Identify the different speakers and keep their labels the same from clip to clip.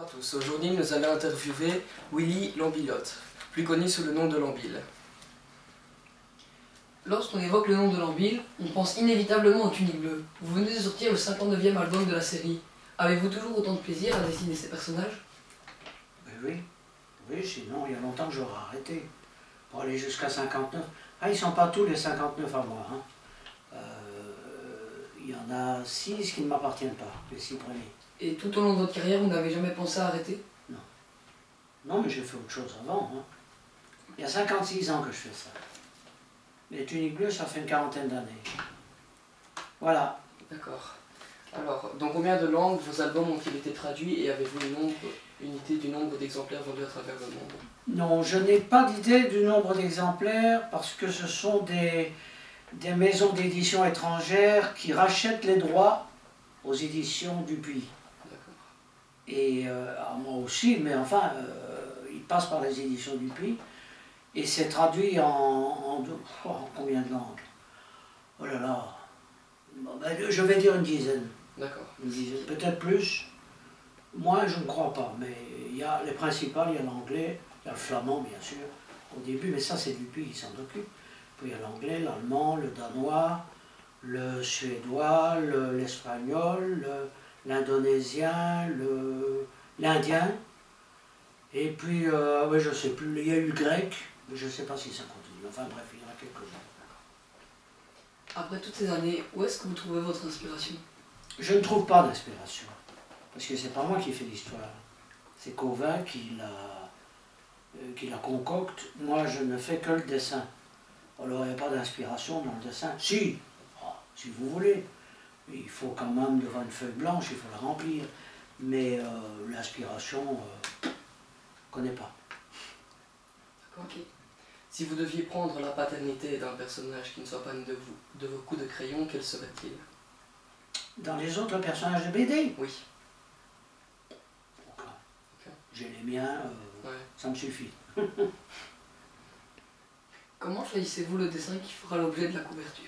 Speaker 1: à tous, aujourd'hui nous allons interviewer Willy Lambillotte, plus connu sous le nom de Lambil.
Speaker 2: Lorsqu'on évoque le nom de Lambil, on pense inévitablement aux Tuniques Bleues. Vous venez de sortir le 59e album de la série. Avez-vous toujours autant de plaisir à dessiner ces personnages?
Speaker 3: Oui, sinon il y a longtemps que j'aurais arrêté. Pour aller jusqu'à 59. Ah, ils ne sont pas tous les 59 à moi. Hein. Il y en a 6 qui ne m'appartiennent pas, les 6 premiers.
Speaker 2: Et tout au long de votre carrière, vous n'avez jamais pensé à arrêter?
Speaker 3: Non. Non, mais j'ai fait autre chose avant. Hein. Il y a 56 ans que je fais ça. Les Tuniques Bleues, ça fait une quarantaine d'années. Voilà.
Speaker 1: D'accord. Alors, dans combien de langues vos albums ont-ils été traduits et avez-vous une idée du nombre d'exemplaires vendus à travers le monde?
Speaker 3: Non, je n'ai pas d'idée du nombre d'exemplaires parce que ce sont des maisons d'édition étrangères qui rachètent les droits aux éditions Dupuis. Et à moi aussi, mais enfin, ils passent par les éditions Dupuis et c'est traduit en combien de langues? Oh là là, bon, ben, je vais dire une dizaine.
Speaker 1: D'accord.
Speaker 3: Une dizaine, peut-être plus. Moi, je ne crois pas, mais il y a les principales, il y a l'anglais, il y a le flamand, bien sûr, au début, mais ça, c'est Dupuis qui s'en occupe. Puis il y a l'anglais, l'allemand, le danois, le suédois, l'espagnol, l'indonésien, l'indien, et puis, oui, je ne sais plus, il y a eu le grec, mais je ne sais pas si ça continue. Enfin bref, il y en a quelques-uns.
Speaker 2: Après toutes ces années, où est-ce que vous trouvez votre inspiration?
Speaker 3: Je ne trouve pas d'inspiration, parce que c'est pas moi qui fais l'histoire. C'est Cauvin qui la concocte. Moi, je ne fais que le dessin. Alors, il n'y a pas d'inspiration dans le dessin. Si, si vous voulez. Il faut quand même, devant une feuille blanche, il faut la remplir. Mais l'inspiration, je ne connais pas.
Speaker 2: Ok.
Speaker 1: Si vous deviez prendre la paternité d'un personnage qui ne soit pas né de vos coups de crayon, quel serait-il?
Speaker 3: Dans les autres personnages de BD?
Speaker 1: Oui.
Speaker 3: Okay. J'ai les miens,
Speaker 1: Ouais.
Speaker 3: Ça me suffit.
Speaker 2: Comment choisissez-vous le dessin qui fera l'objet de la couverture?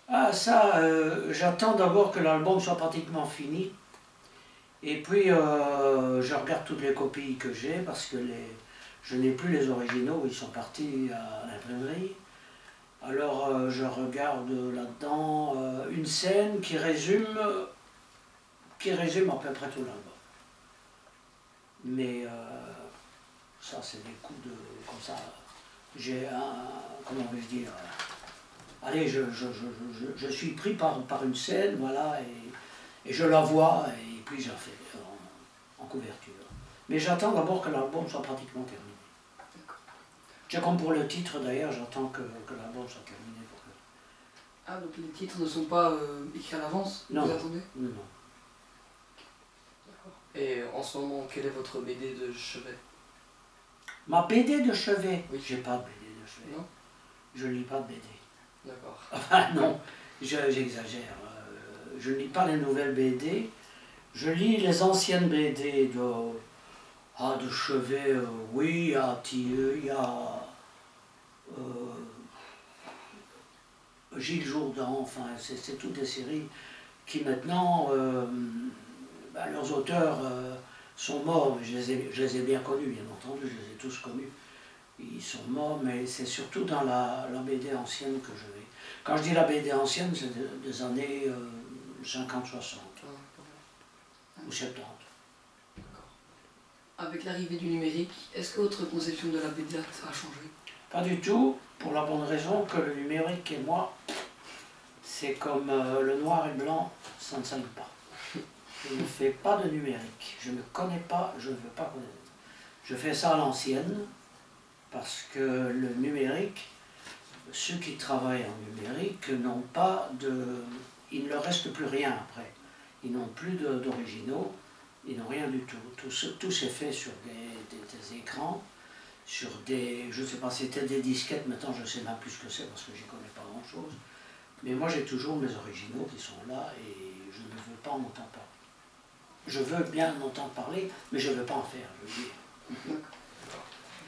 Speaker 3: Ah ça, j'attends d'abord que l'album soit pratiquement fini. Et puis, je regarde toutes les copies que j'ai parce que je n'ai plus les originaux, ils sont partis à l'imprimerie. Alors, je regarde là-dedans une scène qui résume à peu près tout l'album. Mais ça, c'est des coups de... comme ça. J'ai un... comment vais-je dire? Allez, je suis pris par une scène, voilà, et je la vois, et puis je la fais en couverture. Mais j'attends d'abord que l'album soit pratiquement terminé. C'est comme pour le titre d'ailleurs, j'attends que l'album soit terminé. Pour que...
Speaker 2: Ah, donc les titres ne sont pas écrits à l'avance?
Speaker 3: Non.
Speaker 2: Vous attendez?
Speaker 3: Non.
Speaker 1: Et en ce moment, quelle est votre BD de chevet?
Speaker 3: Ma BD de chevet?
Speaker 1: Oui.
Speaker 3: J'ai pas de BD de chevet.
Speaker 1: Non.
Speaker 3: Je lis pas de BD.
Speaker 1: D'accord.
Speaker 3: Enfin non, j'exagère. Je ne lis pas les nouvelles BD. Je lis les anciennes BD de chevet, oui, il y a Tilleux, il y a Gilles Jourdan, enfin c'est toutes des séries qui maintenant, leurs auteurs sont morts, mais je les ai bien connus, bien entendu, je les ai tous connus. Ils sont morts, mais c'est surtout dans la BD ancienne que je vais. Quand je dis la BD ancienne, c'est des années 50-60 ou 70.
Speaker 2: Avec l'arrivée du numérique, est-ce que votre conception de la BD a changé?
Speaker 3: Pas du tout, pour la bonne raison que le numérique et moi, c'est comme le noir et le blanc, ça ne s'allie pas. Je ne fais pas de numérique, je ne connais pas, je ne veux pas connaître. Je fais ça à l'ancienne, parce que le numérique, ceux qui travaillent en numérique n'ont pas de... il ne leur reste plus rien après. Ils n'ont plus d'originaux, ils n'ont rien du tout. Tout s'est fait sur des écrans, sur des... je ne sais pas, c'était des disquettes, maintenant je ne sais même plus ce que c'est parce que je n'y connais pas grand-chose. Mais moi j'ai toujours mes originaux qui sont là et je ne veux pas en entendre parler. Je veux bien en entendre parler, mais je ne veux pas en faire, je veux dire.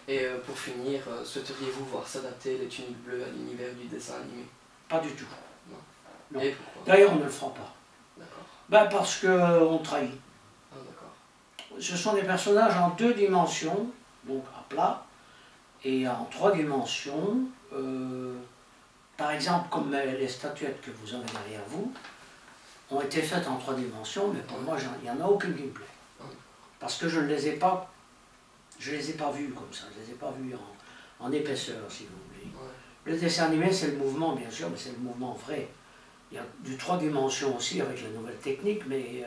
Speaker 1: Et pour finir, souhaiteriez-vous voir s'adapter les Tuniques Bleues à l'univers du dessin animé?
Speaker 3: Pas du tout.
Speaker 1: Non. Et pourquoi?
Speaker 3: D'ailleurs, on ne le fera pas.
Speaker 1: D'accord.
Speaker 3: Ben parce qu'on trahit.
Speaker 1: Ah, d'accord.
Speaker 3: Ce sont des personnages en 2 dimensions, donc à plat, et en 3 dimensions. Par exemple, comme les statuettes que vous avez derrière vous, ont été faites en 3 dimensions, mais pour moi, il n'y en a aucune qui me plaît. Parce que je ne les ai pas, vues comme ça, je ne les ai pas vues en épaisseur, si vous voulez. Le dessin animé, c'est le mouvement, bien sûr, mais c'est le mouvement vrai. Il y a du 3 dimensions aussi avec la nouvelle technique, mais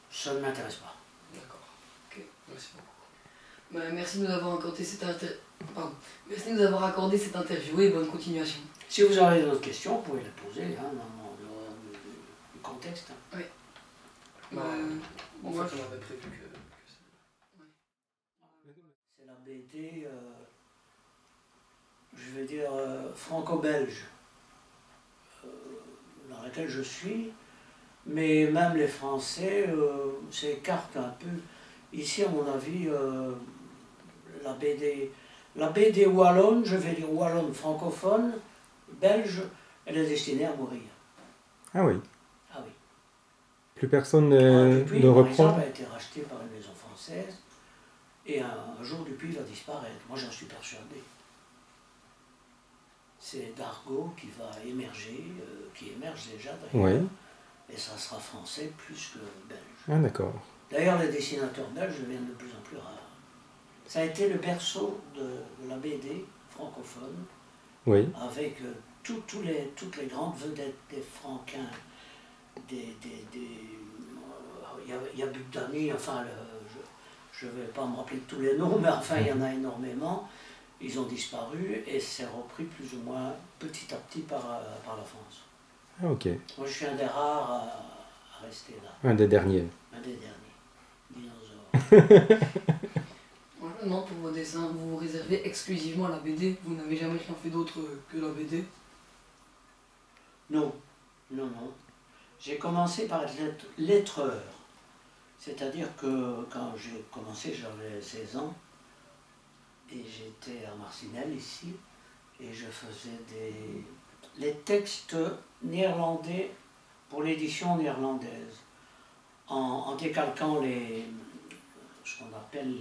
Speaker 3: ça ne m'intéresse pas.
Speaker 1: D'accord. Ok, merci beaucoup.
Speaker 2: Bah, merci de nous avoir accordé Merci de nous avoir accordé cette interview et bonne continuation.
Speaker 3: Si vous avez d'autres questions, vous pouvez les poser hein, dans le contexte.
Speaker 2: Oui.
Speaker 1: Bah, en
Speaker 2: moi,
Speaker 1: fait, on avait prévu que
Speaker 3: c'est la BD, je vais dire, franco-belge, dans laquelle je suis, mais même les Français s'écartent un peu. Ici, à mon avis, la BD wallonne, je vais dire wallonne francophone, belge, elle est destinée à mourir.
Speaker 4: Ah oui.
Speaker 3: Ah oui.
Speaker 4: Plus personne
Speaker 3: Dupuis,
Speaker 4: ne
Speaker 3: par
Speaker 4: reprend.
Speaker 3: exemple, a été racheté par une maison française, et un jour Dupuis va disparaître. Moi, j'en suis persuadé. C'est Dargaud qui va émerger, qui émerge déjà d'ailleurs,
Speaker 4: Oui.
Speaker 3: et ça sera français plus que belge.
Speaker 4: Ah d'accord.
Speaker 3: D'ailleurs, les dessinateurs belges deviennent de plus en plus rares. Ça a été le berceau de la BD francophone,
Speaker 4: Oui.
Speaker 3: avec toutes les grandes vedettes des Franquins, il y a Bugdani, enfin, je ne vais pas me rappeler de tous les noms, mais enfin, il y en a énormément. Ils ont disparu et c'est repris plus ou moins petit à petit par la France.
Speaker 4: Ah ok.
Speaker 3: Moi, je suis un des rares à rester là,
Speaker 4: Un des derniers.
Speaker 3: un des derniers. Dinosaure.
Speaker 2: Moi, je me demande pour vos dessins, vous vous réservez exclusivement à la BD, vous n'avez jamais rien fait d'autre que la BD?
Speaker 3: Non, non, non. J'ai commencé par être lettreur. C'est-à-dire que quand j'ai commencé, j'avais 16 ans. Et j'étais à Marcinelle, ici. Et je faisais les textes néerlandais pour l'édition néerlandaise. En décalquant ce qu'on appelle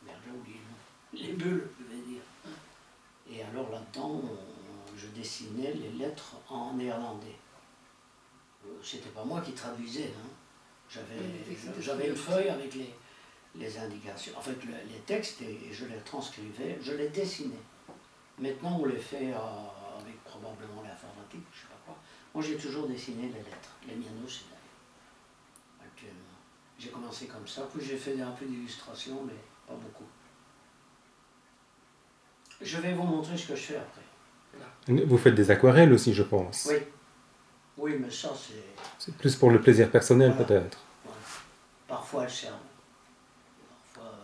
Speaker 3: merde, j'ai oublié le nom. Les bulles, je vais dire. Et alors là-dedans, je dessinais les lettres en néerlandais. C'était pas moi qui traduisais. Hein. J'avais une feuille avec les indications, en fait les textes, et je les transcrivais, je les dessinais. Maintenant on les fait avec probablement l'informatique, je sais pas quoi. Moi j'ai toujours dessiné les lettres, les miennes aussi d'ailleurs, actuellement. J'ai commencé comme ça, puis j'ai fait un peu d'illustration, mais pas beaucoup. Je vais vous montrer ce que je fais après.
Speaker 4: Vous faites des aquarelles aussi, je pense.
Speaker 3: Oui. Oui, mais ça c'est...
Speaker 4: C'est plus pour le plaisir personnel
Speaker 3: Voilà.
Speaker 4: peut-être.
Speaker 3: Voilà. Parfois elles servent. Parfois,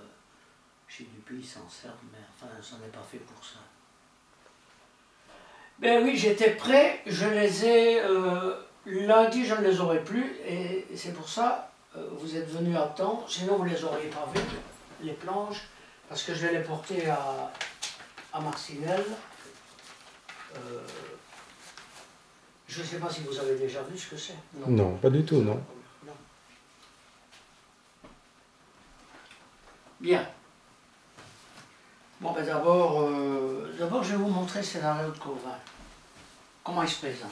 Speaker 3: chez Dupuis, ils s'en servent, mais enfin, ça n'est pas fait pour ça. Ben oui, j'étais prêt, je les ai... lundi, je ne les aurais plus, et c'est pour ça, vous êtes venus à temps, sinon vous ne les auriez pas vues, les planches, parce que je vais les porter à Marcinelle. Je ne sais pas si vous avez déjà vu ce que c'est.
Speaker 4: Non, pas du tout, non.
Speaker 3: Non. Bien. Bon, ben d'abord, je vais vous montrer le scénario de Cauvin. Comment il se présente.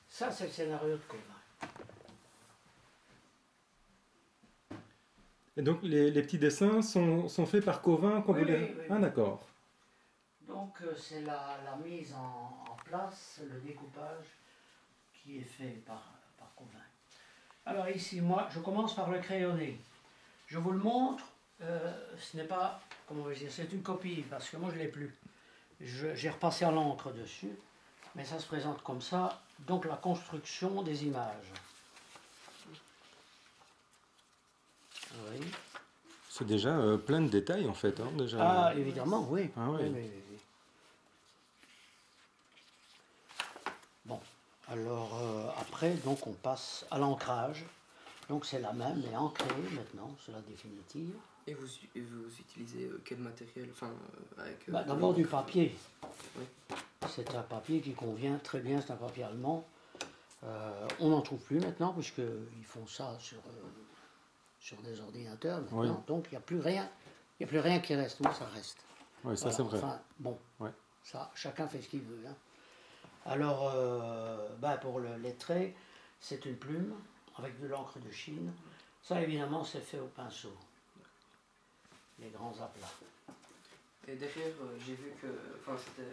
Speaker 3: Ça, c'est le scénario de Cauvin.
Speaker 4: Et donc les petits dessins sont faits par Cauvin quand
Speaker 3: Oui,
Speaker 4: vous les...
Speaker 3: oui, oui.
Speaker 4: Ah d'accord.
Speaker 3: Donc, c'est la mise en place, le découpage qui est fait par Cauvin. Alors ici, moi, je commence par le crayonné. Je vous le montre, ce n'est pas, comment on va dire, c'est une copie, parce que moi je ne l'ai plus. J'ai repassé à l'encre dessus, mais ça se présente comme ça, donc la construction des images. Oui.
Speaker 4: C'est déjà plein de détails en fait, hein, déjà.
Speaker 3: Ah, évidemment, oui.
Speaker 4: Ah oui.
Speaker 3: Oui. Bon, alors après, donc on passe à l'ancrage. Donc c'est la même, mais ancrée maintenant, c'est la définitive.
Speaker 1: Et vous utilisez quel matériel, enfin, avec...
Speaker 3: D'abord du papier.
Speaker 1: Oui.
Speaker 3: c'est un papier qui convient très bien, c'est un papier allemand. On n'en trouve plus maintenant, puisqu'ils font ça sur des ordinateurs maintenant,
Speaker 4: Oui.
Speaker 3: donc il n'y a plus rien. Il n'y a plus rien qui reste, moi ça reste.
Speaker 4: Oui, ça c'est vrai.
Speaker 3: Enfin, bon,
Speaker 4: Ouais.
Speaker 3: ça, chacun fait ce qu'il veut. Hein. Alors, pour le lettré, c'est une plume avec de l'encre de Chine. Ça, évidemment, c'est fait au pinceau. Les grands aplats.
Speaker 1: Et derrière, j'ai vu que, enfin, c'était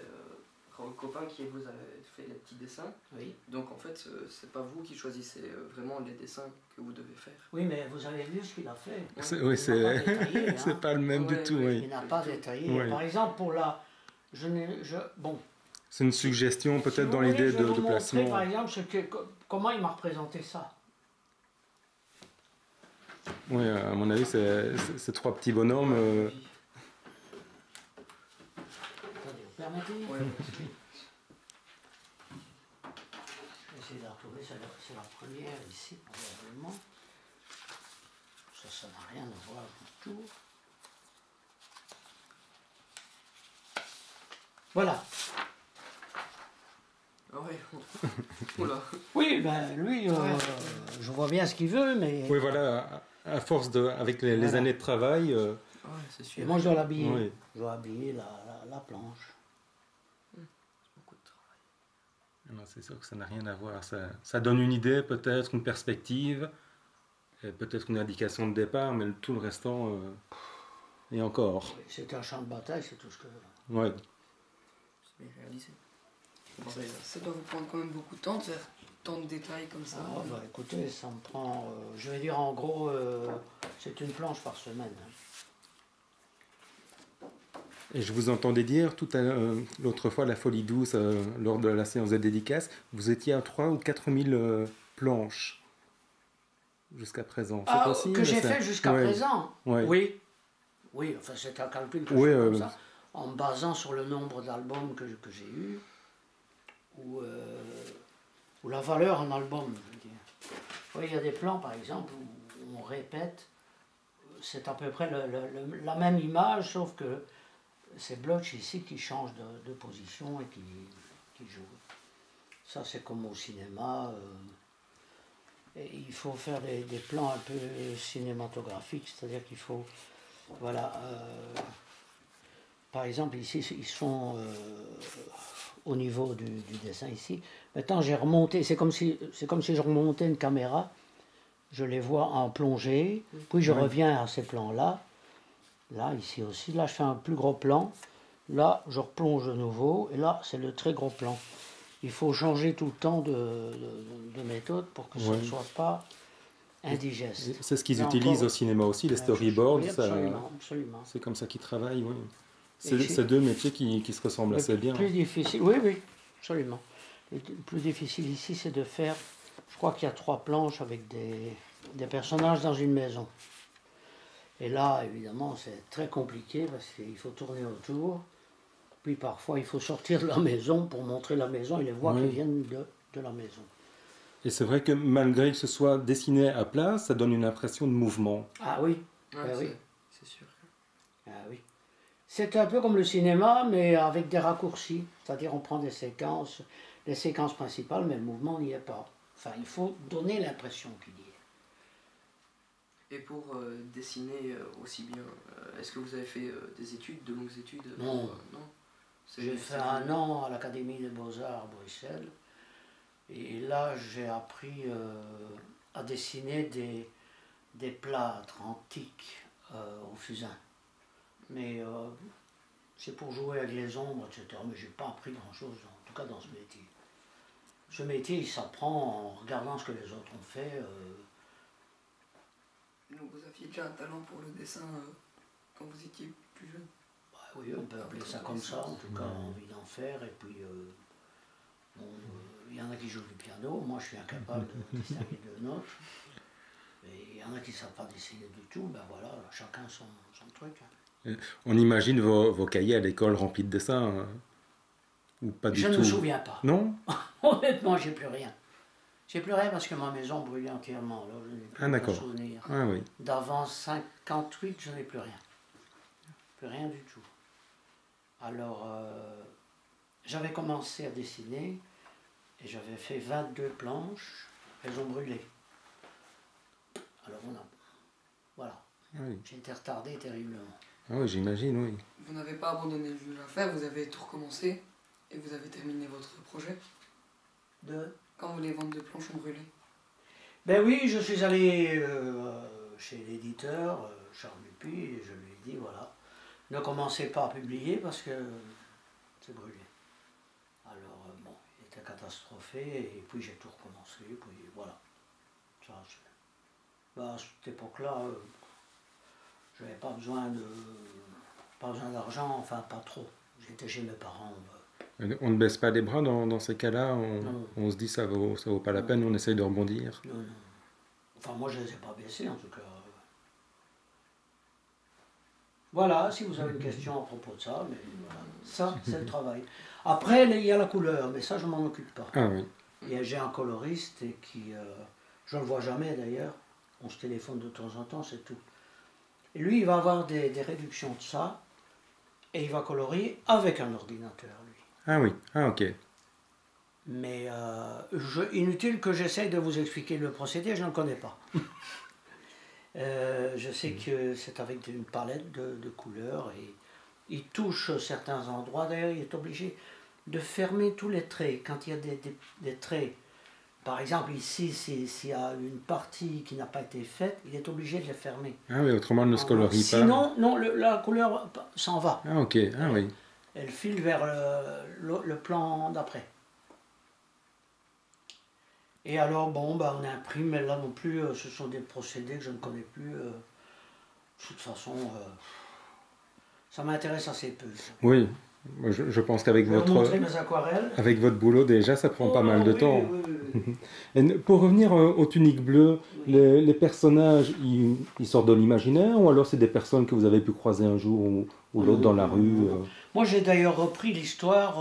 Speaker 1: Raoul Copain qui vous a fait les petits dessins.
Speaker 3: Oui.
Speaker 1: Donc en fait, c'est pas vous qui choisissez vraiment les dessins que vous devez faire.
Speaker 3: Oui, mais vous avez vu ce qu'il a fait.
Speaker 4: Oui,
Speaker 3: Il n'a pas détaillé, hein.
Speaker 4: c'est pas le même
Speaker 1: Ouais,
Speaker 4: du tout,
Speaker 1: ouais.
Speaker 4: oui.
Speaker 3: Il n'a pas détaillé.
Speaker 4: Oui.
Speaker 3: Par exemple, pour la... Bon,
Speaker 4: C'est une suggestion
Speaker 3: si
Speaker 4: peut-être
Speaker 3: vous
Speaker 4: dans
Speaker 3: voulez,
Speaker 4: l'idée
Speaker 3: je vais
Speaker 4: de
Speaker 3: vous montrer,
Speaker 4: placement.
Speaker 3: par exemple, comment il m'a représenté ça.
Speaker 4: Oui, à mon avis, c'est trois petits bonhommes.
Speaker 1: Oui.
Speaker 3: Attendez, vous permettez?
Speaker 1: Ouais, ouais.
Speaker 3: Je vais essayer de la retrouver, c'est la première ici, probablement. Ça n'a rien à voir du tout. Voilà.
Speaker 1: Ah ouais. Oula.
Speaker 3: Oui, ben lui, je vois bien ce qu'il veut, mais...
Speaker 4: Oui, voilà, à force avec les
Speaker 3: Voilà.
Speaker 4: années de travail.
Speaker 1: Ouais, c'est
Speaker 3: Et
Speaker 1: sûr.
Speaker 3: moi, je dois l'habiller.
Speaker 4: Oui.
Speaker 3: Je dois habiller la planche.
Speaker 1: Beaucoup de travail.
Speaker 4: Non, c'est sûr que ça n'a rien à voir. Ça donne une idée, peut-être une perspective, et peut-être une indication de départ, mais tout le restant, et encore.
Speaker 3: C'est un champ de bataille, c'est tout ce que...
Speaker 4: Ouais.
Speaker 1: C'est bien réalisé.
Speaker 2: Ça doit vous prendre quand même beaucoup de temps de faire tant de détails comme ça.
Speaker 3: Ah, bah, écoutez, ça me prend... je vais dire en gros, c'est une planche par semaine. Hein.
Speaker 4: Et je vous entendais dire tout à l'autre fois, la Folie Douce, lors de la séance de dédicace, vous étiez à 3 ou 4 000 planches jusqu'à présent. C'est possible,
Speaker 3: que j'ai
Speaker 4: ça?
Speaker 3: fait jusqu'à
Speaker 4: Ouais.
Speaker 3: présent.
Speaker 4: Ouais.
Speaker 3: Oui. Oui, enfin c'est un calcul que
Speaker 4: Oui,
Speaker 3: je fais comme ça, en me basant sur le nombre d'albums que j'ai eu, ou la valeur en album, je veux dire. Oui, il y a des plans, par exemple, où on répète, c'est à peu près la même image, sauf que c'est Bloch ici qui change de position et qui joue. Ça, c'est comme au cinéma. Et il faut faire des plans un peu cinématographiques, c'est-à-dire qu'il faut... Voilà. Par exemple, ici, ils sont au niveau du dessin ici. Maintenant, j'ai remonté, c'est comme si je remontais une caméra. Je les vois en plongée, puis je reviens à ces plans-là. Là, ici aussi. Là, je fais un plus gros plan. Là, je replonge de nouveau. Et là, c'est le très gros plan. Il faut changer tout le temps de méthode pour que ça ne soit pas indigeste.
Speaker 4: C'est ce qu'ils
Speaker 3: Là
Speaker 4: utilisent
Speaker 3: encore,
Speaker 4: au cinéma aussi, les storyboards.
Speaker 3: Oui, absolument, absolument.
Speaker 4: C'est comme ça qu'ils travaillent, oui.
Speaker 3: Et
Speaker 4: C'est deux métiers qui se ressemblent assez bien.
Speaker 3: Le plus difficile, oui, absolument. Le plus difficile ici, c'est de faire, je crois qu'il y a 3 planches avec des personnages dans une maison. Et là, évidemment, c'est très compliqué parce qu'il faut tourner autour. Puis parfois, il faut sortir de la maison pour montrer la maison et les voix qui viennent de la maison.
Speaker 4: Et c'est vrai que malgré que ce soit dessiné à plat, ça donne une impression de mouvement.
Speaker 3: Ah oui,
Speaker 1: Ouais,
Speaker 3: oui.
Speaker 1: c'est sûr.
Speaker 3: Ah oui. C'est un peu comme le cinéma, mais avec des raccourcis. C'est-à-dire on prend des séquences, les séquences principales, mais le mouvement n'y est pas. Enfin, il faut donner l'impression qu'il y est.
Speaker 1: Et pour dessiner aussi bien, est-ce que vous avez fait des études, de longues études
Speaker 3: Non.
Speaker 1: Non.
Speaker 3: J'ai fait un an à l'Académie des Beaux-Arts à Bruxelles. Et là, j'ai appris à dessiner des plâtres antiques au fusain. Mais c'est pour jouer avec les ombres, etc. Mais je n'ai pas appris grand-chose, en tout cas dans ce métier. Ce métier, il s'apprend en regardant ce que les autres ont fait.
Speaker 2: Donc vous aviez déjà un talent pour le dessin quand vous étiez plus jeune?
Speaker 3: Bah, oui, on peut appeler ça comme ça, en tout cas, envie d'en faire. Et puis, il y en a qui jouent du piano, moi je suis incapable de distinguer deux notes. Et il y en a qui ne savent pas dessiner du tout, ben voilà, chacun son truc. Hein.
Speaker 4: On imagine vos cahiers à l'école remplis de dessins, hein. Ou pas du
Speaker 3: Je
Speaker 4: tout.
Speaker 3: ne me souviens pas.
Speaker 4: Non?
Speaker 3: Honnêtement, j'ai plus rien. J'ai plus rien parce que ma maison brûlait entièrement. Alors je n'ai plus
Speaker 4: d'accord.
Speaker 3: de souvenir.
Speaker 4: Ah oui.
Speaker 3: D'avant 58, je n'ai plus rien. Plus rien du tout. Alors, j'avais commencé à dessiner et j'avais fait 22 planches, elles ont brûlé. Alors voilà,
Speaker 4: Oui.
Speaker 3: j'ai été retardé terriblement.
Speaker 4: Ah oui, j'imagine, oui.
Speaker 2: Vous n'avez pas abandonné l'affaire, vous avez tout recommencé et vous avez terminé votre projet. Quand les ventes de planches ont brûlé.
Speaker 3: Ben oui, je suis allé chez l'éditeur, Charles Dupuis, et je lui ai dit, voilà, ne commencez pas à publier parce que c'est brûlé. Alors, bon, il était catastrophé, et puis j'ai tout recommencé, puis voilà. Ça, à cette époque-là, je n'avais pas besoin d'argent, enfin pas trop. J'étais chez mes parents.
Speaker 4: On ne baisse pas les bras dans ces cas-là,
Speaker 3: Non.
Speaker 4: on se dit ça vaut pas la peine, on essaye de rebondir.
Speaker 3: Non, non. Enfin, moi, je ne les ai pas baissés, en tout cas. Voilà, si vous avez une question à propos de ça, mais voilà. Ça, c'est le travail. Après, il y a la couleur, mais ça, je ne m'en occupe pas.
Speaker 4: Ah oui.
Speaker 3: J'ai un coloriste et qui... je ne le vois jamais, d'ailleurs. On se téléphone de temps en temps, c'est tout. Et lui, il va avoir des réductions de ça, et il va colorier avec un ordinateur, lui.
Speaker 4: Ah oui, ah ok.
Speaker 3: Mais inutile que j'essaye de vous expliquer le procédé, je ne le connais pas. Je sais que c'est avec une palette de couleurs et il touche certains endroits. D'ailleurs, il est obligé de fermer tous les traits. Quand il y a des traits, par exemple ici, s'il y a une partie qui n'a pas été faite, il est obligé de les fermer.
Speaker 4: Ah oui, autrement, elle ne se colorie pas.
Speaker 3: Sinon, non, la couleur s'en va.
Speaker 4: Ah ok, ah oui.
Speaker 3: Elle file vers le plan d'après. Et alors, bon, bah, on imprime, mais là non plus, ce sont des procédés que je ne connais plus. De toute façon, ça m'intéresse assez peu. Ça.
Speaker 4: Oui, je pense qu'avec
Speaker 3: Je vais vous montrer
Speaker 4: votre,
Speaker 3: mes aquarelles.
Speaker 4: avec votre boulot déjà, ça prend pas mal de
Speaker 3: oui,
Speaker 4: temps.
Speaker 3: oui, oui, oui.
Speaker 4: Et pour revenir aux tuniques bleues,
Speaker 3: Oui.
Speaker 4: les personnages, ils sortent de l'imaginaire ou alors c'est des personnes que vous avez pu croiser un jour ou l'autre dans la rue
Speaker 3: Moi, j'ai d'ailleurs repris l'histoire.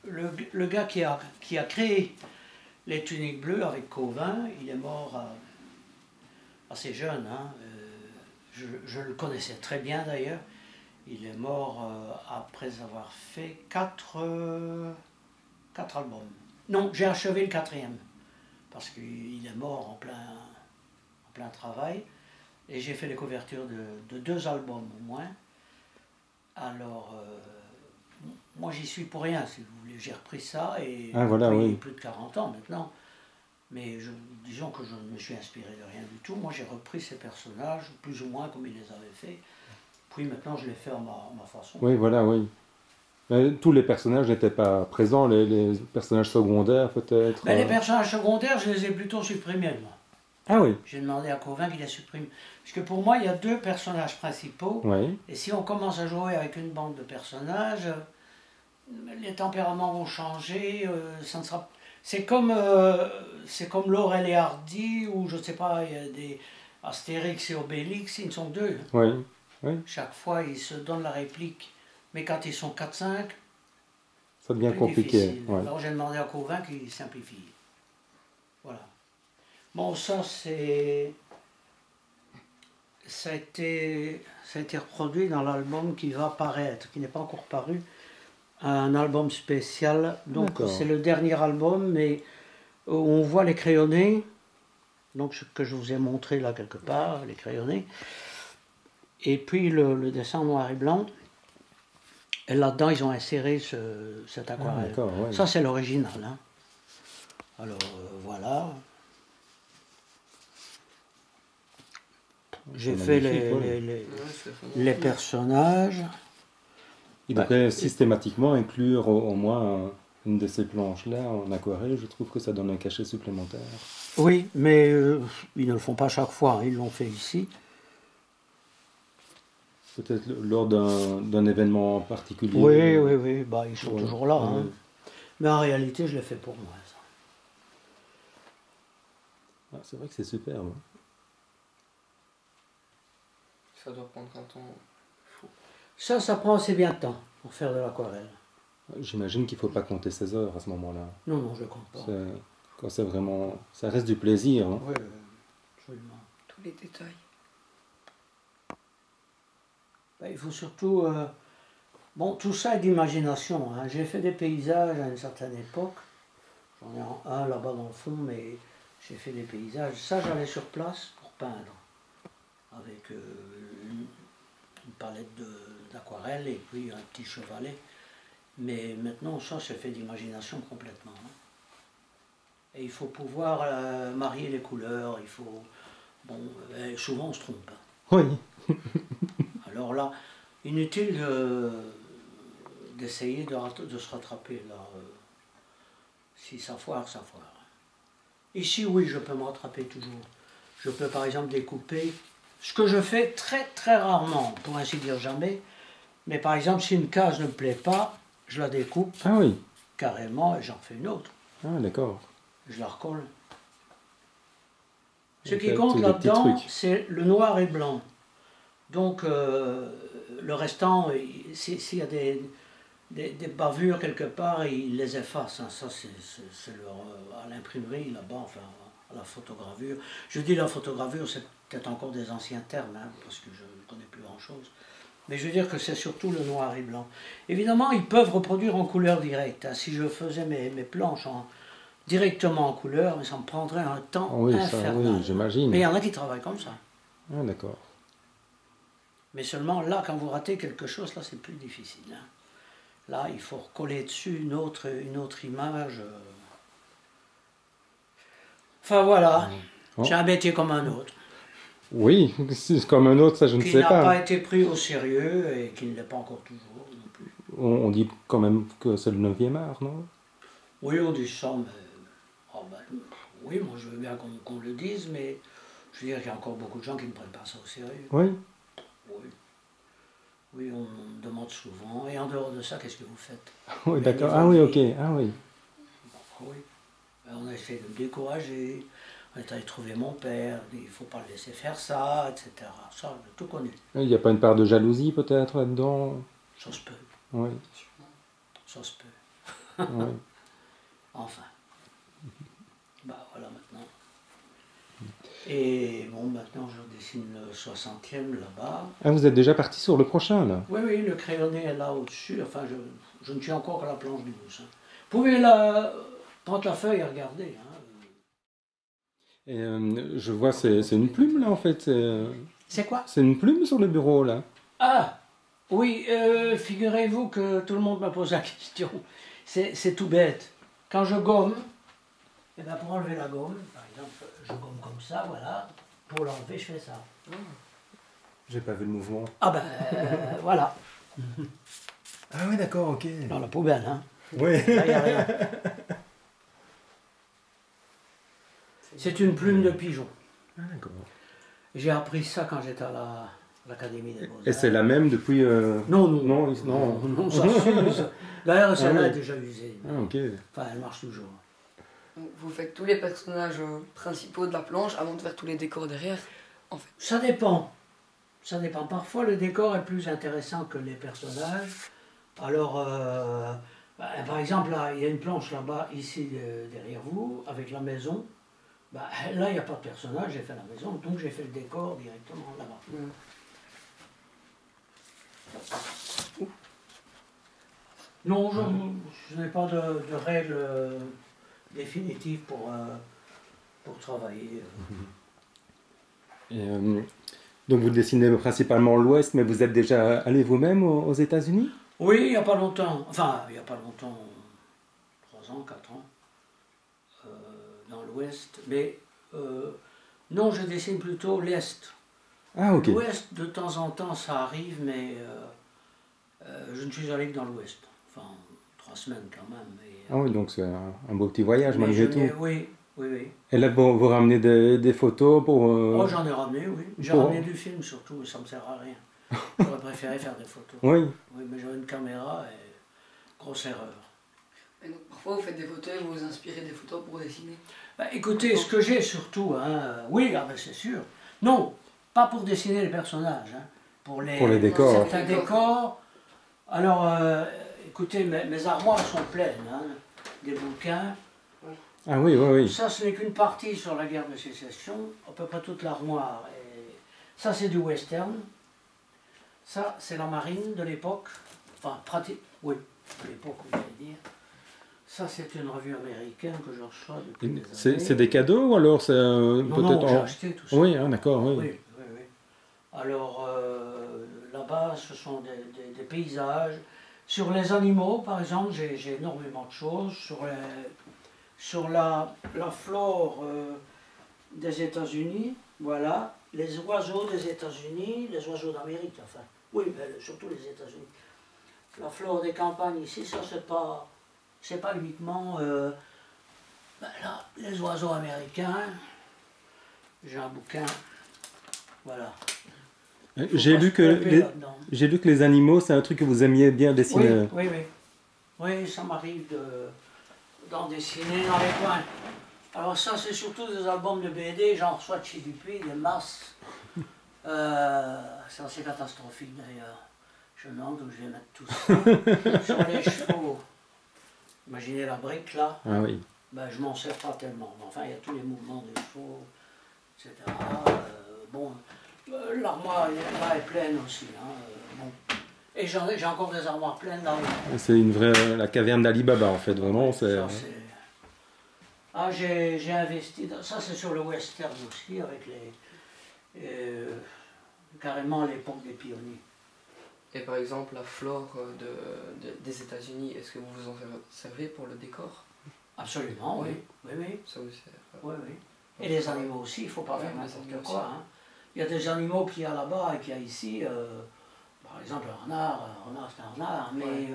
Speaker 3: Le gars qui a créé les tuniques bleues avec Cauvin, il est mort assez jeune. Hein. Je le connaissais très bien d'ailleurs. Il est mort après avoir fait 4 albums. Non, j'ai achevé le 4e, parce qu'il est mort en plein travail. Et j'ai fait les couvertures de 2 albums au moins. Alors, moi j'y suis pour rien, si vous voulez. J'ai repris ça et
Speaker 4: voilà,
Speaker 3: depuis
Speaker 4: oui.
Speaker 3: plus de 40 ans maintenant. Mais disons que je ne me suis inspiré de rien du tout. Moi j'ai repris ces personnages, plus ou moins comme il les avait fait. Puis maintenant je les fais à ma façon.
Speaker 4: Oui, voilà, oui. Mais tous les personnages n'étaient pas présents, les personnages secondaires peut-être.
Speaker 3: Mais les personnages secondaires, je les ai plutôt supprimés, moi.
Speaker 4: Ah oui.
Speaker 3: J'ai demandé à Cauvin qu'il les supprime. Parce que pour moi, il y a 2 personnages principaux.
Speaker 4: Oui.
Speaker 3: Et si on commence à jouer avec une bande de personnages, les tempéraments vont changer. Ça ne sera... C'est comme Laurel et Hardy, ou je ne sais pas, il y a des Astérix et Obélix, ils ne sont que 2.
Speaker 4: Oui. Oui.
Speaker 3: Chaque fois, ils se donnent la réplique. Mais quand ils sont 4-5,
Speaker 4: Ça devient
Speaker 3: plus
Speaker 4: compliqué.
Speaker 3: difficile.
Speaker 4: Ouais.
Speaker 3: Alors j'ai demandé à Cauvin qu'il simplifie. Voilà. Bon, ça a été reproduit dans l'album qui va paraître, qui n'est pas encore paru, un album spécial. Donc
Speaker 4: D'accord.
Speaker 3: c'est le dernier album, mais où on voit les crayonnés, donc ce que je vous ai montré là quelque part, les crayonnés, et puis le dessin en noir et blanc. Et là-dedans, ils ont inséré cette aquarelle.
Speaker 4: d'accord, ouais.
Speaker 3: Ça, c'est l'original. Hein. Alors, voilà. J'ai
Speaker 4: C'est
Speaker 3: fait
Speaker 4: magnifique,
Speaker 3: les personnages.
Speaker 4: Il devrait systématiquement inclure au moins une de ces planches-là en aquarelle. Je trouve que ça donne un cachet supplémentaire.
Speaker 3: Oui, mais ils ne le font pas chaque fois. Hein. Ils l'ont fait ici.
Speaker 4: Peut-être lors d'un événement particulier.
Speaker 3: Oui. Bah, ils sont
Speaker 4: Ouais,
Speaker 3: toujours là. Hein.
Speaker 4: ouais.
Speaker 3: Mais en réalité, je l'ai fait pour moi. Ça.
Speaker 4: Ah, c'est vrai que c'est superbe.
Speaker 1: Ça doit prendre un temps fou.
Speaker 3: Ça prend assez bien de temps pour faire de l'aquarelle.
Speaker 4: J'imagine qu'il ne faut pas compter ses heures à ce moment-là.
Speaker 3: Non, je ne compte pas.
Speaker 4: Quand c'est vraiment... Ça reste du plaisir. Hein.
Speaker 3: Oui, absolument.
Speaker 2: Tous les détails.
Speaker 3: Ben, il faut surtout Bon, tout ça est d'imagination, hein. J'ai fait des paysages à une certaine époque. J'en ai un là-bas dans le fond, mais j'ai fait des paysages. Ça, j'allais sur place pour peindre. Avec une palette d'aquarelle et puis un petit chevalet. Mais maintenant, ça, c'est fait d'imagination complètement, hein. Et il faut pouvoir marier les couleurs, il faut... Bon, souvent on se trompe, hein.
Speaker 4: Oui.
Speaker 3: Alors là, inutile d'essayer de se rattraper, là. Si ça foire, ça foire. Ici, oui, je peux me rattraper toujours. Je peux par exemple découper, ce que je fais très très rarement, pour ainsi dire jamais, mais par exemple, si une case ne me plaît pas, je la découpe
Speaker 4: Ah oui.
Speaker 3: carrément et j'en fais une autre.
Speaker 4: Ah d'accord.
Speaker 3: Je la recolle. Ce
Speaker 4: Donc,
Speaker 3: qui compte
Speaker 4: des petits
Speaker 3: là-dedans,
Speaker 4: trucs.
Speaker 3: c'est le noir et blanc. Donc, le restant, s'il y a des bavures quelque part, ils les effacent, hein. Ça, c'est à l'imprimerie, là-bas, enfin, à la photogravure. Je dis la photogravure, c'est peut-être encore des anciens termes, hein, parce que je ne connais plus grand-chose. Mais je veux dire que c'est surtout le noir et blanc. Évidemment, ils peuvent reproduire en couleur directe, hein. Si je faisais mes planches directement en couleur, mais ça me prendrait un temps
Speaker 4: Ah oui, ça,
Speaker 3: infernal.
Speaker 4: oui, j'imagine.
Speaker 3: Mais il y en a qui travaillent comme ça.
Speaker 4: Ah d'accord.
Speaker 3: Mais seulement là, quand vous ratez quelque chose, là c'est plus difficile, hein. Là, il faut recoller dessus une autre image. Enfin voilà,
Speaker 4: Oh.
Speaker 3: j'ai un métier comme un autre,
Speaker 4: Oui, c'est comme un autre, ça je ne
Speaker 3: qui
Speaker 4: sais
Speaker 3: n'a pas
Speaker 4: pas.
Speaker 3: été pris au sérieux et qui ne l'est pas encore toujours non plus.
Speaker 4: On dit quand même que c'est le 9e art, non?
Speaker 3: Oui, on dit ça, mais... oh, ben, oui, moi je veux bien qu'on le dise, mais je veux dire qu'il y a encore beaucoup de gens qui ne prennent pas ça au sérieux.
Speaker 4: Oui.
Speaker 3: Oui. Oui, on me demande souvent. Et en dehors de ça, qu'est-ce que vous faites?
Speaker 4: Oui,
Speaker 3: Mais
Speaker 4: d'accord.
Speaker 3: niveau
Speaker 4: Ah oui,
Speaker 3: vie,
Speaker 4: ok. Ah oui.
Speaker 3: oui. On a essayé de me décourager. On est allé trouver mon père. Il ne faut pas le laisser faire ça, etc. Ça, j'ai tout connu.
Speaker 4: Il n'y a pas une part de jalousie peut-être là-dedans?
Speaker 3: Ça se peut.
Speaker 4: Oui.
Speaker 3: Ça se peut.
Speaker 4: Oui.
Speaker 3: Enfin. Bah voilà maintenant. Et bon, maintenant je dessine le 60e là-bas.
Speaker 4: Ah, vous êtes déjà parti sur le prochain là?
Speaker 3: Oui, oui, le crayonné est là au-dessus. Enfin, je ne suis encore qu'à la planche du mousse, hein. Vous pouvez prendre la feuille et regarder, hein.
Speaker 4: Et, je vois, c'est une plume là en fait.
Speaker 3: C'est quoi?
Speaker 4: C'est une plume sur le bureau là.
Speaker 3: Ah, oui, figurez-vous que tout le monde me pose la question. C'est tout bête. Quand je gomme, eh ben pour enlever la gomme, par exemple, je gomme comme ça, voilà. Pour l'enlever, je fais ça.
Speaker 4: J'ai pas vu le mouvement.
Speaker 3: Ah ben, voilà.
Speaker 4: Ah oui, d'accord, ok.
Speaker 3: Dans la poubelle, hein.
Speaker 4: Oui.
Speaker 3: Là, il n'y a rien. C'est une plume de pigeon.
Speaker 4: Ah, d'accord.
Speaker 3: J'ai appris ça quand j'étais à l'Académie des Beaux-Arts.
Speaker 4: Et c'est la même depuis.
Speaker 3: Non, non.
Speaker 4: Non.
Speaker 3: Ça s'use. D'ailleurs, celle-là
Speaker 4: Ah
Speaker 3: est
Speaker 4: oui.
Speaker 3: déjà usée.
Speaker 4: Ah, ok.
Speaker 3: Enfin, elle marche toujours.
Speaker 2: Donc, vous faites tous les personnages principaux de la planche avant de faire tous les décors derrière.
Speaker 3: Ça dépend. Ça dépend. Parfois, le décor est plus intéressant que les personnages. Alors, par exemple, là, il y a une planche là-bas, ici, derrière vous, avec la maison. Bah, là, il n'y a pas de personnage, j'ai fait la maison, donc j'ai fait le décor directement là-bas. Non, je n'ai pas de règles définitives pour travailler.
Speaker 4: Et, donc vous dessinez principalement l'Ouest, mais vous êtes déjà allé vous-même aux États-Unis?
Speaker 3: Oui, il n'y a pas longtemps, enfin, il n'y a pas longtemps, 3 ans, 4 ans, dans l'Ouest, mais non, je dessine plutôt l'Est.
Speaker 4: Ah, ok.
Speaker 3: L'Ouest, de temps en temps, ça arrive, mais je ne suis allé que dans l'Ouest. Enfin, 3 semaines quand même. Mais,
Speaker 4: Ah oui, donc c'est un beau petit voyage
Speaker 3: mais
Speaker 4: malgré tout.
Speaker 3: Oui, oui, oui.
Speaker 4: Et là, vous ramenez des photos pour...
Speaker 3: Oh, j'en ai ramené, oui. J'ai
Speaker 4: pour-
Speaker 3: ramené du film surtout, mais ça ne me sert à rien. J'aurais préféré faire des photos.
Speaker 4: Oui.
Speaker 3: Oui, mais j'avais une caméra et grosse erreur.
Speaker 2: Et donc, parfois, vous faites des photos et vous vous inspirez des photos pour dessiner.
Speaker 3: Bah, écoutez, ce que j'ai surtout, hein, oui, ah ben, c'est sûr. Non, pas pour dessiner les personnages, hein, pour les
Speaker 4: décors.
Speaker 3: certains décors. Alors, écoutez, mes armoires sont pleines, hein, des bouquins.
Speaker 4: Ah oui, oui, oui.
Speaker 3: Ça, ce n'est qu'une partie sur la guerre de sécession, à peu près toute l'armoire. Ça, c'est du western. Ça, c'est la marine de l'époque. Enfin, pratique, oui, à l'époque, vous allez dire. Ça, c'est une revue américaine que je reçois depuis des années.
Speaker 4: C'est des cadeaux ou alors c'est
Speaker 3: Non, j'ai acheté tout ça.
Speaker 4: Oui, hein, d'accord, oui.
Speaker 3: Oui, oui, oui. Alors, là-bas, ce sont des paysages. Sur les animaux, par exemple, j'ai énormément de choses. Sur la flore des États-Unis, voilà, les oiseaux des États-Unis, les oiseaux d'Amérique, enfin. Oui, mais surtout les États-Unis. La flore des campagnes ici, ça, c'est pas uniquement là, les oiseaux américains. J'ai un bouquin, voilà.
Speaker 4: J'ai lu que les animaux, c'est un truc que vous aimiez bien dessiner.
Speaker 3: Oui, oui, oui. Oui, ça m'arrive d'en dessiner dans les coins. Alors ça, c'est surtout des albums de BD, j'en reçois de chez Dupuis, des masses. C'est assez catastrophique d'ailleurs. Je me demande où je vais mettre tout ça. Sur les chevaux. Imaginez la brique là.
Speaker 4: Ah oui.
Speaker 3: Ben, je m'en sers pas tellement. Mais enfin, il y a tous les mouvements des chevaux, etc. Bon, l'armoire là est pleine aussi. Hein, bon. Et j'ai encore des armoires pleines là.
Speaker 4: C'est une vraie la caverne d'Ali Baba en fait, vraiment.
Speaker 3: Ah, j'ai investi. Ça, c'est sur le western aussi, avec carrément l'époque des pionniers.
Speaker 1: Et par exemple, la flore des États-Unis, est-ce que vous vous en servez pour le décor?
Speaker 3: Absolument, oui. Oui, oui.
Speaker 1: Ça vous sert.
Speaker 3: Oui, oui. Et les animaux aussi, il ne faut pas faire n'importe quoi. Hein. Il y a des animaux qu'il y a là-bas et qu'il y a ici. Par exemple, un renard c'est un renard, mais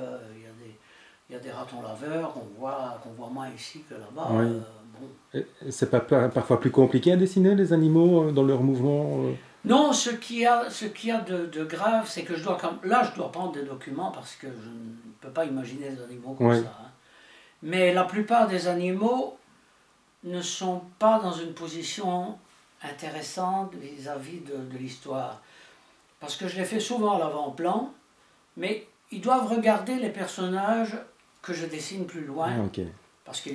Speaker 3: il y a des ratons laveurs qu'on voit moins ici que là-bas.
Speaker 4: Oui.
Speaker 3: Bon.
Speaker 4: C'est pas parfois plus compliqué à dessiner les animaux dans leurs mouvements
Speaker 3: Non, ce qu'il y a de grave, c'est que je dois prendre des documents parce que je ne peux pas imaginer des animaux comme ça. Hein. Mais la plupart des animaux ne sont pas dans une position intéressante vis-à-vis de l'histoire. Parce que je les fais souvent à l'avant-plan, mais ils doivent regarder les personnages que je dessine plus loin.
Speaker 4: Ah, okay.
Speaker 3: Parce que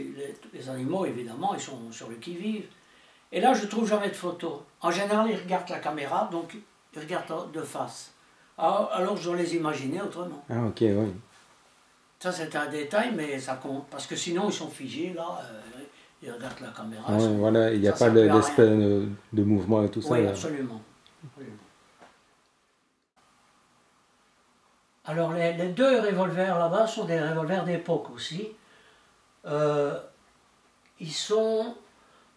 Speaker 3: les animaux, évidemment, ils sont sur le qui-vive. Et là, je trouve jamais de photos. En général, ils regardent la caméra, donc ils regardent de face. Alors, je dois les imaginer autrement.
Speaker 4: Ah, ok, oui.
Speaker 3: Ça, c'est un détail, mais ça compte. Parce que sinon, ils sont figés, là. Ils regardent la caméra.
Speaker 4: Ah, voilà, il n'y a pas d'espèce de mouvement et tout ça.
Speaker 3: Oui, absolument. Alors, les deux revolvers là-bas sont des revolvers d'époque aussi. Ils sont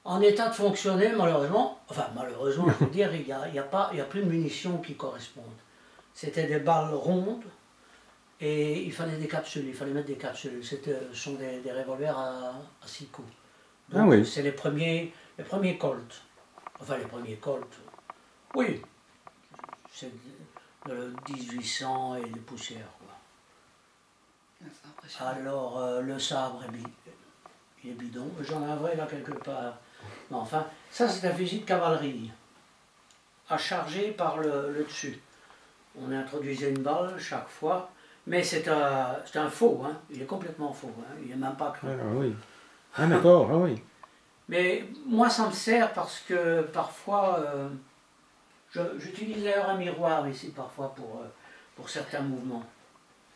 Speaker 3: en état de fonctionner, malheureusement. Enfin, malheureusement, je veux dire, il y a plus de munitions qui correspondent. C'était des balles rondes et il fallait des capsules, il fallait mettre des capsules. Ce sont des revolvers à 6 coups. Donc,
Speaker 4: ah oui.
Speaker 3: C'est les premiers Colt. Enfin, les premiers Colt. Oui. C'est de 1800 et des poussières, quoi. Alors, le sabre, il est bidon. J'en ai un vrai là quelque part. Mais enfin, ça c'est un fusil de cavalerie, à charger par le dessus. On introduisait une balle chaque fois, mais c'est un faux, hein. Il est complètement faux, hein. Il n'est même pas cru.
Speaker 4: Ah oui. Ah d'accord, ah oui.
Speaker 3: Mais moi ça me sert parce que parfois, j'utilise d'ailleurs un miroir ici parfois pour certains mouvements.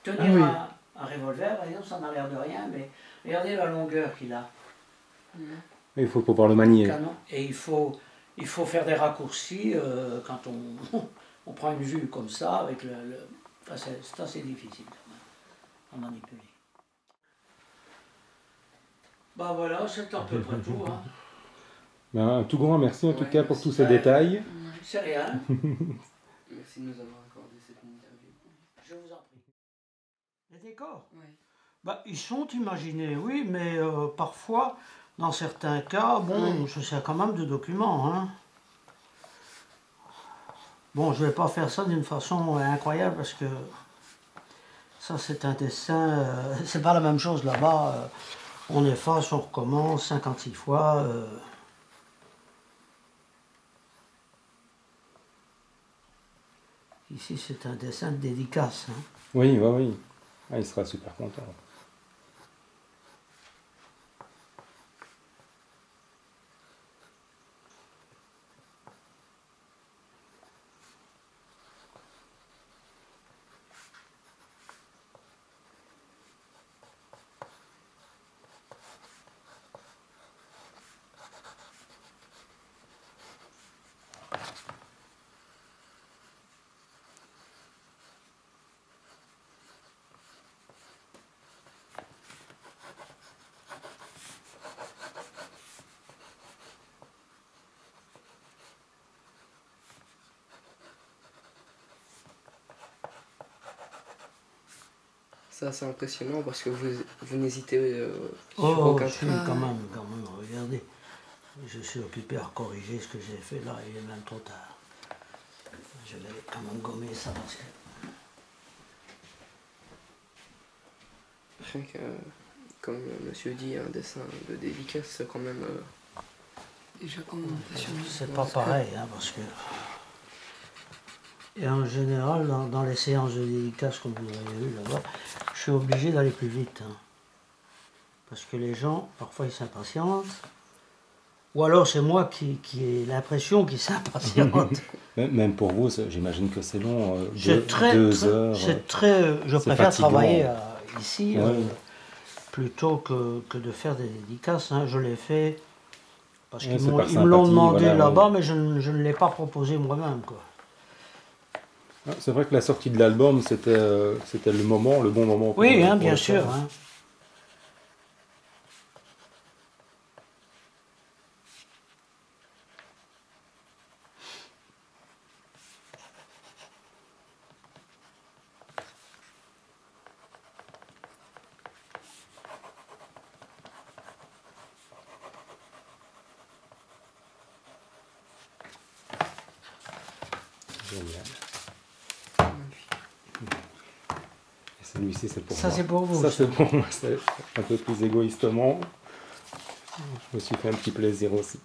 Speaker 3: Tenir un revolver, par exemple, ça n'a l'air de rien, mais regardez la longueur qu'il a.
Speaker 4: Il faut pouvoir le manier.
Speaker 3: Canon. Et il faut faire des raccourcis quand on prend une vue comme ça, avec enfin, c'est assez difficile à manipuler. Ben voilà, c'est à peu près tout. Hein.
Speaker 4: Ben, un tout grand merci en tout cas pour tous ces détails.
Speaker 3: C'est rien.
Speaker 1: Merci de nous avoir accordé cette interview.
Speaker 3: Je vous en prie. Les décors
Speaker 2: Oui.
Speaker 3: Ils sont imaginés, oui, mais parfois, dans certains cas, bon, je sers quand même de documents. Hein. Bon, je ne vais pas faire ça d'une façon incroyable parce que ça, c'est un dessin. C'est pas la même chose là-bas. On efface, on recommence 56 fois. Ici, c'est un dessin de dédicace. Hein.
Speaker 4: Oui, oui. Ah, il sera super content.
Speaker 1: C'est assez impressionnant parce que vous n'hésitez sur
Speaker 3: Oh,
Speaker 1: aucun
Speaker 3: je suis
Speaker 1: trait.
Speaker 3: quand même, regardez. Je suis occupé à corriger ce que j'ai fait là, il est même trop tard. Je vais quand même gommer ça parce que...
Speaker 1: Rien que, comme monsieur dit, un dessin de dédicace, c'est quand même...
Speaker 2: Déjà quand même impressionnant.
Speaker 3: C'est pas pareil, hein, parce que... Et en général, dans les séances de dédicace comme vous avez vu là-bas, je suis obligé d'aller plus vite. Hein. Parce que les gens, parfois, ils s'impatientent. Ou alors c'est moi qui ai l'impression qu'ils s'impatientent.
Speaker 4: Même pour vous, j'imagine que c'est long,
Speaker 3: C'est très,
Speaker 4: deux heures.
Speaker 3: c'est très, je
Speaker 4: c'est
Speaker 3: préfère
Speaker 4: fatigant.
Speaker 3: travailler ici
Speaker 4: Ouais.
Speaker 3: plutôt que de faire des dédicaces. Hein. Je l'ai fait parce
Speaker 4: Ouais,
Speaker 3: qu'ils
Speaker 4: c'est par
Speaker 3: me l'ont
Speaker 4: sympathie,
Speaker 3: demandé
Speaker 4: voilà,
Speaker 3: là-bas,
Speaker 4: ouais.
Speaker 3: mais je ne l'ai pas proposé moi-même. Quoi.
Speaker 4: Ah, c'est vrai que la sortie de l'album, c'était le moment, le bon moment.
Speaker 3: Oui, hein,
Speaker 4: pour
Speaker 3: bien
Speaker 4: le
Speaker 3: sûr.
Speaker 4: faire.
Speaker 3: Hein.
Speaker 4: Génial. Et celui-ci, c'est pour
Speaker 3: Ça,
Speaker 4: moi.
Speaker 3: c'est pour vous.
Speaker 4: Ça, c'est pour moi. C'est un peu plus égoïstement. Je me suis fait un petit plaisir aussi.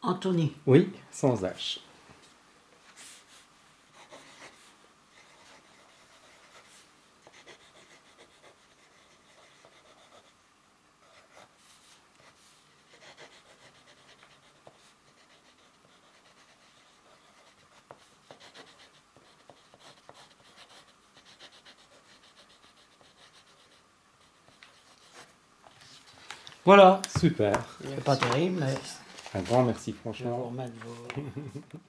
Speaker 3: Anthony,
Speaker 4: Oui, sans H.
Speaker 3: voilà.
Speaker 4: Super.
Speaker 3: C'est pas terrible, mais
Speaker 4: Un grand merci,
Speaker 3: je vais vous
Speaker 4: franchement.
Speaker 3: remettre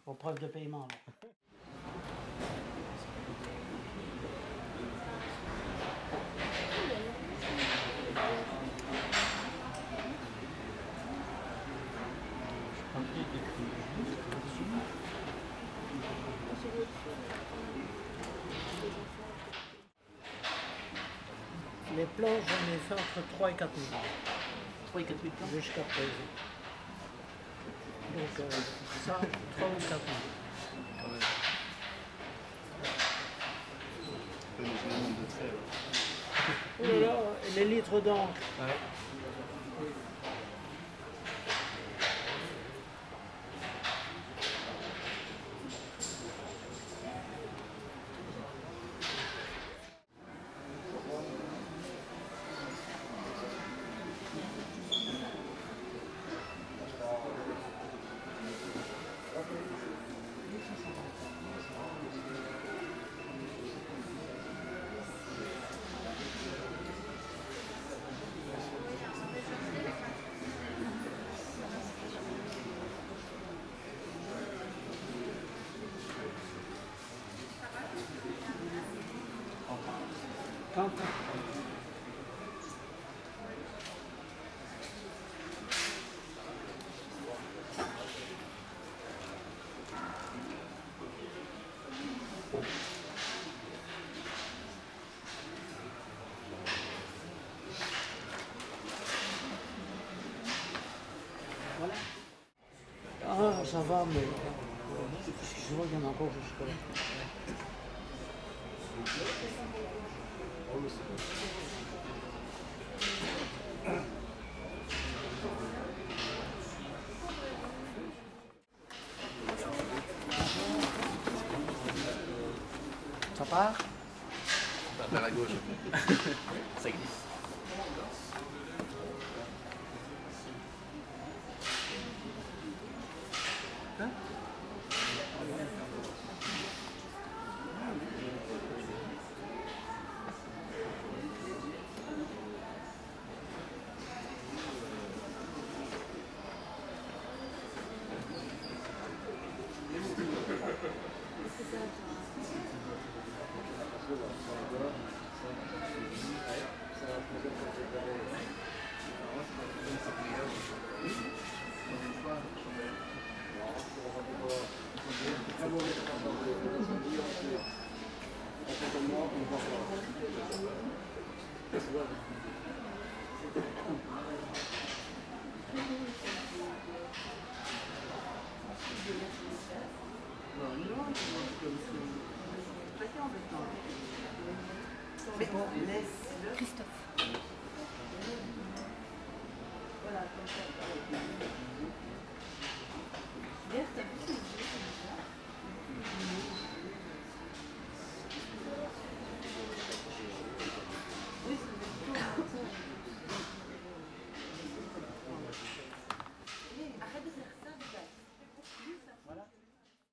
Speaker 3: vos preuves de paiement. Là. Les planches, j'en ai fait entre 3 et 4 000.
Speaker 2: 3 et 4 000 plans.
Speaker 3: Jusqu'à présent. Donc ça, 3 ou 4 000.
Speaker 2: Quand même.
Speaker 3: Oh là là, et les litres d'encre.
Speaker 2: Ouais.
Speaker 3: Voilà. Ah, ça va, mais je vois qu'il y en a encore jusque-là. Ça part?
Speaker 5: Vers la gauche. Ça glisse.
Speaker 6: Christophe. Voilà, comme ça.